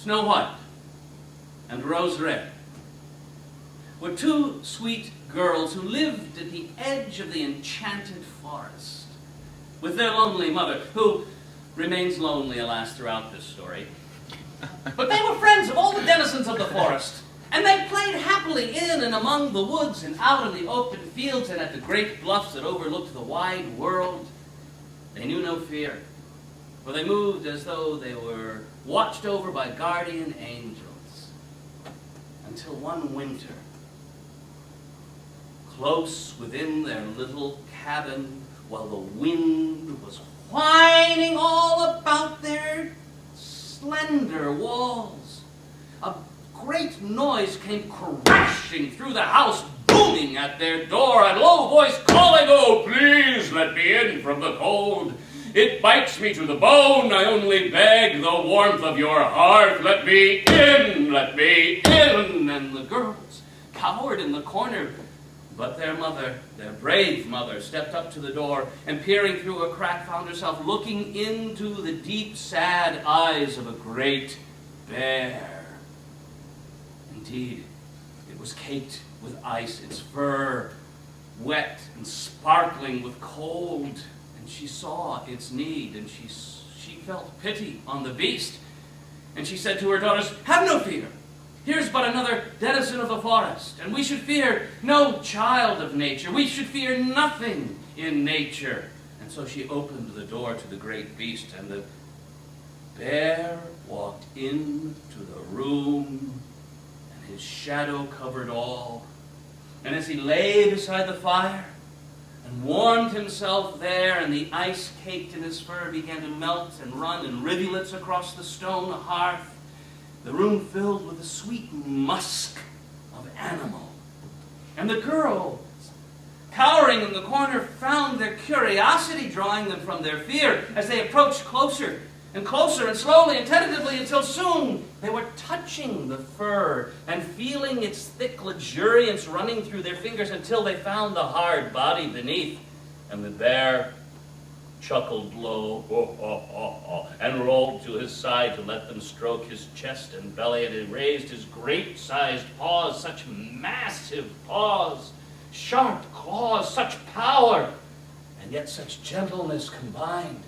Snow White and Rose Red were two sweet girls who lived at the edge of the enchanted forest with their lonely mother, who remains lonely, alas, throughout this story. But they were friends of all the denizens of the forest, and they played happily in and among the woods and out in the open fields and at the great bluffs that overlooked the wide world. They knew no fear, for they moved as though they were watched over by guardian angels. Until one winter, close within their little cabin, while the wind was whining all about their slender walls, a great noise came crashing through the house, booming at their door, a low voice calling, "Oh, please let me in from the cold. It bites me to the bone. I only beg the warmth of your heart. Let me in, let me in." And the girls cowered in the corner, but their mother, their brave mother, stepped up to the door and, peering through a crack, found herself looking into the deep, sad eyes of a great bear. Indeed, it was caked with ice, its fur wet and sparkling with cold, and she saw its need, and she felt pity on the beast. And she said to her daughters, "Have no fear. Here's but another denizen of the forest, and we should fear no child of nature. We should fear nothing in nature." And so she opened the door to the great beast, and the bear walked into the room, and his shadow covered all. And as he lay beside the fire and warmed himself there, and the ice caked in his fur began to melt and run in rivulets across the stone hearth, the room filled with the sweet musk of animal. And the girls, cowering in the corner, found their curiosity drawing them from their fear as they approached closer and closer and slowly and tentatively, until soon they were touching the fur and feeling its thick luxuriance running through their fingers, until they found the hard body beneath. And the bear chuckled low, ho, ho, ho, ho, and rolled to his side to let them stroke his chest and belly, and he raised his great-sized paws, such massive paws, sharp claws, such power, and yet such gentleness combined.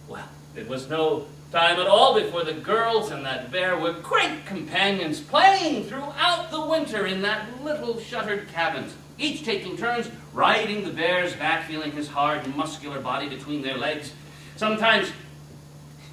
Well, it was no time at all before the girls and that bear were great companions, playing throughout the winter in that little shuttered cabin, each taking turns riding the bear's back, feeling his hard, muscular body between their legs, sometimes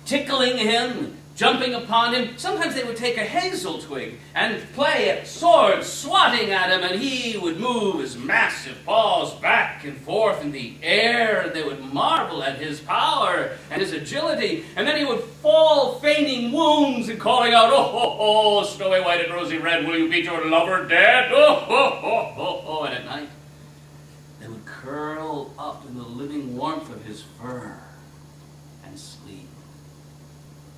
tickling him, jumping upon him. Sometimes they would take a hazel twig and play at swords, swatting at him, and he would move his massive paws back and forth in the air, and they would marvel at his power and his agility, and then he would fall feigning wounds and calling out, "Oh, ho, ho, Snowy White and Rosy Red, will you beat your lover dead? Oh, ho, ho, ho, ho." And at night, they would curl up in the living warmth of his fur and sleep.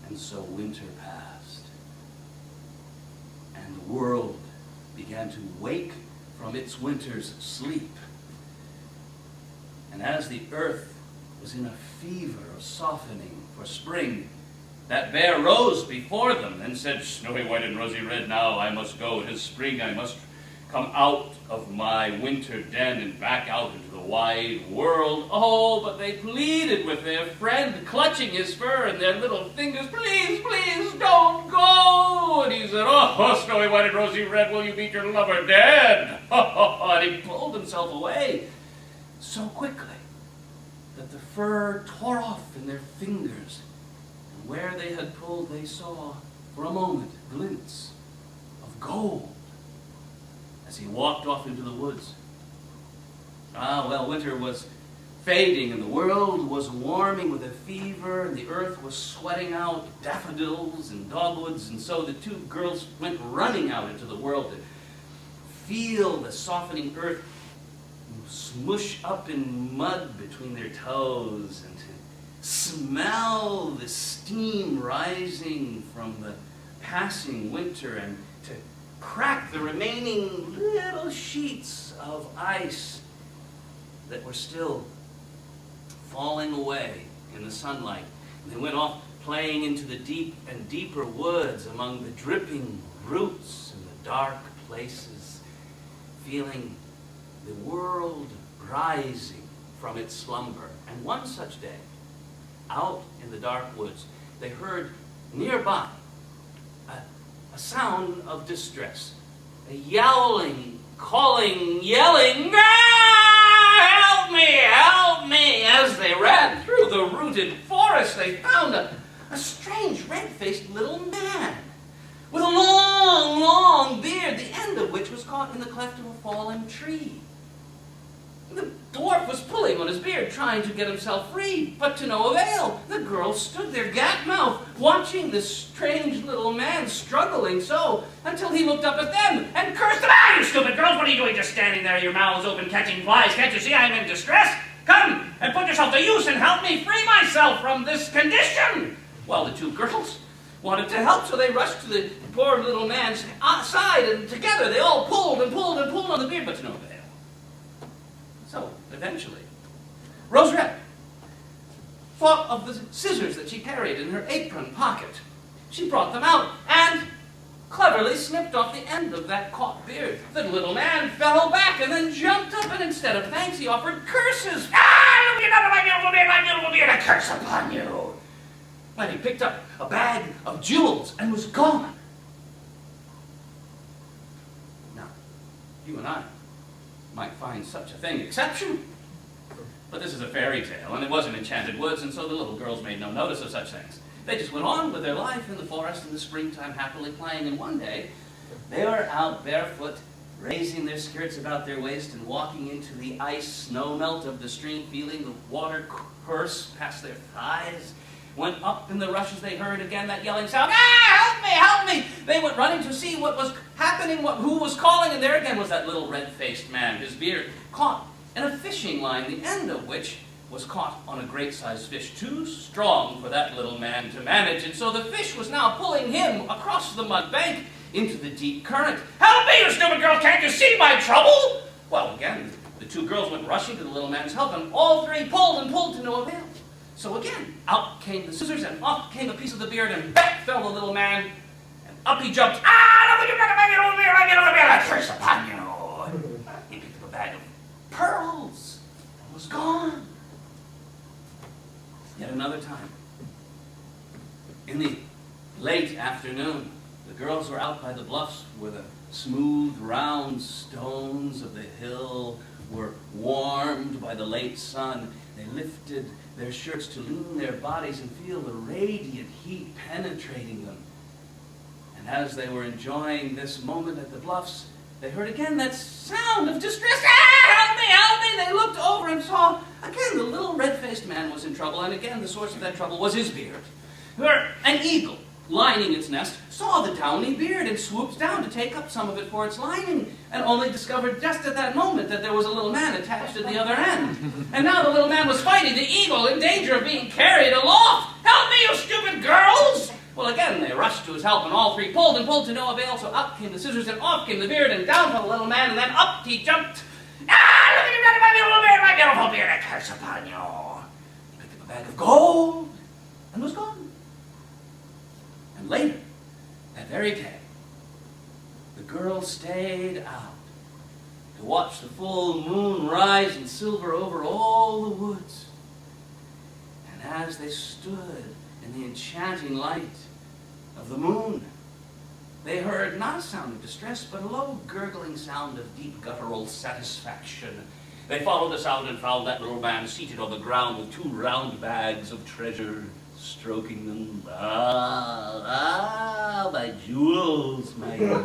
And so winter passed, and the world began to wake from its winter's sleep. And as the earth was in a fever of softening for spring, that bear rose before them and said, "Snowy White and Rosy Red, now I must go. It is spring. I must come out of my winter den and back out into the wide world." Oh, but they pleaded with their friend, clutching his fur in their little fingers, "Please, please, don't go." And he said, "Oh, Snowy White and Rosy Red, will you beat your lover dead?" And he pulled himself away so quickly that the fur tore off in their fingers. And where they had pulled, they saw, for a moment, glints of gold as he walked off into the woods. Well, winter was fading, and the world was warming with a fever, and the earth was sweating out daffodils and dogwoods, and so the two girls went running out into the world to feel the softening earth smush up in mud between their toes, and to smell the steam rising from the passing winter, and to crack the remaining little sheets of ice that were still falling away in the sunlight. And they went off playing into the deep and deeper woods among the dripping roots and the dark places, feeling the world rising from its slumber. And one such day, out in the dark woods, they heard nearby a sound of distress, a yowling, calling, yelling, "Ah, help me!" As they ran through the rooted forest, they found a strange red-faced little man with a long, long beard, the end of which was caught in the cleft of a fallen tree. The dwarf was pulling on his beard, trying to get himself free, but to no avail. The girls stood there, gap-mouthed, watching this strange little man struggling so, until he looked up at them and cursed them. "Ah, you stupid girls, what are you doing just standing there, your mouths open, catching flies? Can't you see I'm in distress? Come and put yourself to use and help me free myself from this condition." Well, the two girls wanted to help, so they rushed to the poor little man's side, and together they all pulled and pulled and pulled on the beard, but to no avail. So, eventually, Rosette thought of the scissors that she carried in her apron pocket. She brought them out and cleverly snipped off the end of that caught beard. The little man fell back and then jumped up, and instead of thanks, he offered curses. "Ah, you none of my beautiful beard, a curse upon you!" And he picked up a bag of jewels and was gone. Now, you and I might find such a thing exceptional, but this is a fairy tale, and it was in enchanted woods, and so the little girls made no notice of such things. They just went on with their life in the forest in the springtime, happily playing, and one day they were out barefoot, raising their skirts about their waist and walking into the ice snow melt of the stream, feeling the water course past their thighs. When up in the rushes they heard again that yelling sound, "Ah, help me! They went running to see what was happening, who was calling, and there again was that little red-faced man, his beard caught in a fishing line, the end of which was caught on a great-sized fish, too strong for that little man to manage, and so the fish was now pulling him across the mud bank into the deep current. "Help me, you stupid girl! Can't you see my trouble?" Well, again, the two girls went rushing to the little man's help, and all three pulled and pulled to no avail. So again, out came the scissors, and off came a piece of the beard, and back fell the little man, and up he jumped. "Ah, no, you're not a little beard, I get over beard, I curse upon you!" He picked up a bag of pearls, and was gone. Yet another time, in the late afternoon, the girls were out by the bluffs where the smooth, round stones of the hill were warmed by the late sun. They lifted their shirts to lean their bodies and feel the radiant heat penetrating them. And as they were enjoying this moment at the bluffs, they heard again that sound of distress. "Ah, help me, help me!" They looked over and saw again the little red-faced man was in trouble, and again the source of that trouble was his beard. Where an eagle, lining its nest, saw the downy beard and swooped down to take up some of it for its lining, and only discovered just at that moment that there was a little man attached at the other end. And now the little man was fighting the eagle, in danger of being carried aloft. "Help me, you stupid girls!" Well, again they rushed to his help, and all three pulled and pulled to no avail, so up came the scissors, and off came the beard, and down fell the little man, and then up he jumped. "Ah, look at you, my beautiful beard, a curse upon you!" He picked up a bag of gold, and was gone. And later, that very day, the girls stayed out to watch the full moon rise in silver over all the woods. And as they stood in the enchanting light of the moon, they heard not a sound of distress, but a low gurgling sound of deep guttural satisfaction. They followed the sound and found that little man seated on the ground with two round bags of treasure, stroking them. "Ah, my jewels, my jewels."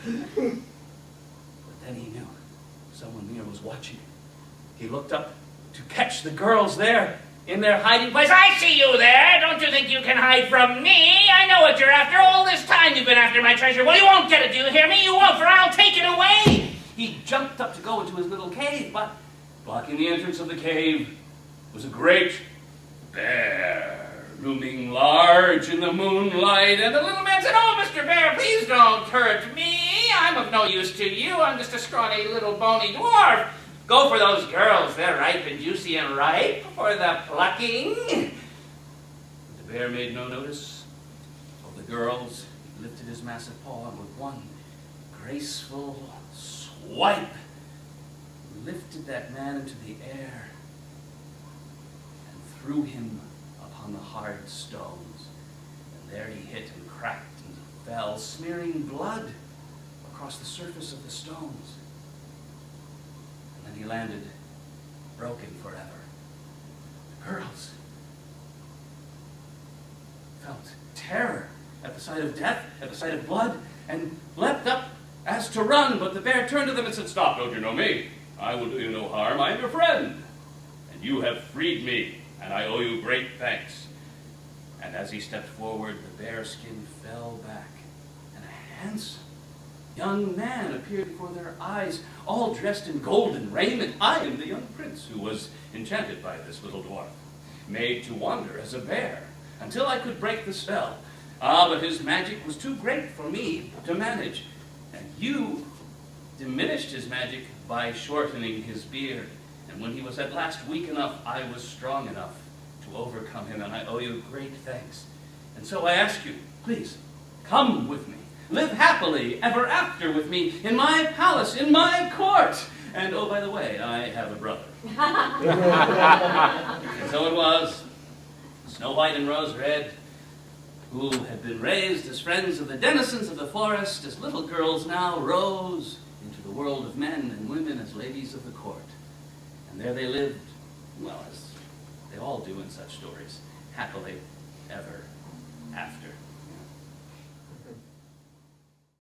But then he knew someone near was watching. He looked up to catch the girls there in their hiding place. "I see you there. Don't you think you can hide from me? I know what you're after. All this time you've been after my treasure. Well, you won't get it, do you hear me? You won't, for I'll take it away." He jumped up to go into his little cave, but blocking the entrance of the cave was a great bear, looming large in the moonlight. And the little man said, "Oh, Mr. Bear, please don't hurt me. I'm of no use to you. I'm just a scrawny little bony dwarf. Go for those girls. They're ripe and juicy and ripe for the plucking. But the bear made no notice of the girls. He lifted his massive paw and with one graceful swipe lifted that man into the air and threw him upon the hard stones. And there he hit and cracked and fell, smearing blood across the surface of the stones. And then he landed, broken forever. The girls felt terror at the sight of death, at the sight of blood, and leapt up as to run, but the bear turned to them and said, "Stop, don't you know me? I will do you no harm. I am your friend, and you have freed me, and I owe you great thanks." And as he stepped forward, the bear skin fell back, and a handsome young man appeared before their eyes, all dressed in golden raiment. I am the young prince who was enchanted by this little dwarf, made to wander as a bear until I could break the spell. But his magic was too great for me to manage, and you diminished his magic by shortening his beard. And when he was at last weak enough, I was strong enough to overcome him, and I owe you great thanks. And so I ask you, please, come with me. Live happily ever after with me in my palace, in my court. And oh, by the way, I have a brother. And so it was, Snow White and Rose Red, who had been raised as friends of the denizens of the forest, as little girls now rose into the world of men and women as ladies of the court. And there they lived, well, as they all do in such stories, happily ever after.